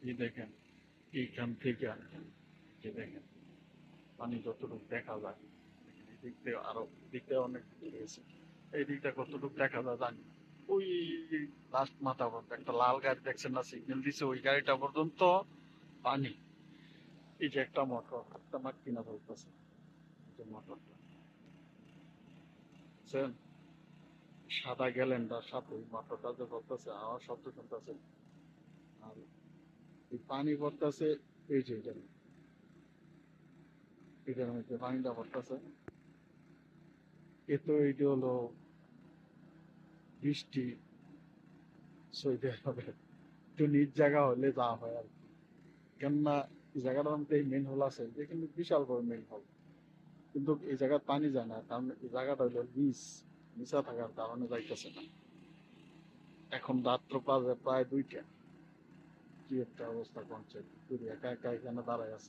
এই দেখেন এইখান থেকে যে দেখেন পানি যতটুকু দেখা যায়, এই দিক থেকে আরো দিক থেকে অনেক গেছে, এই দিকটা কতটুকু দেখা যায় জানি না। ওই লাস্ট মাথা পর্যন্ত একটা লাল গাড়ি দেখছেন না, সিগন্যাল দিছে, ওই গাড়িটা পর্যন্ত পানি। এই যে একটা মোটর, একটা মাঠ কিনা বলতেছে, এই যে মোটরটা বুঝছেন, সাদা গ্যালেন্ডার সাথে ওই মোটরটা যে পড়তেছে, আমার শব্দ শুনতেছে। আর এই পানি পড়তেছে, এই যে এটার মধ্যে পানিটা পড়তেছে। এ তো এইটা হলো বৃষ্টি সইতে হবে, একটু নিজ জায়গা হলে যা হয় আর কি। কেননা এই জায়গাটার মধ্যে এই মেন হোল আছে, যে কিন্তু বিশাল বড় মেন হোল, কিন্তু এই জায়গায় পানি যায় না, কারণ এই জায়গাটা হলো নিচা থাকার কারণে যাইতেছে না। এখন রাত্র বাজে প্রায় 2টা, কি একটা অবস্থা করছে, তুই একা একা এখানে দাঁড়ায় আছে।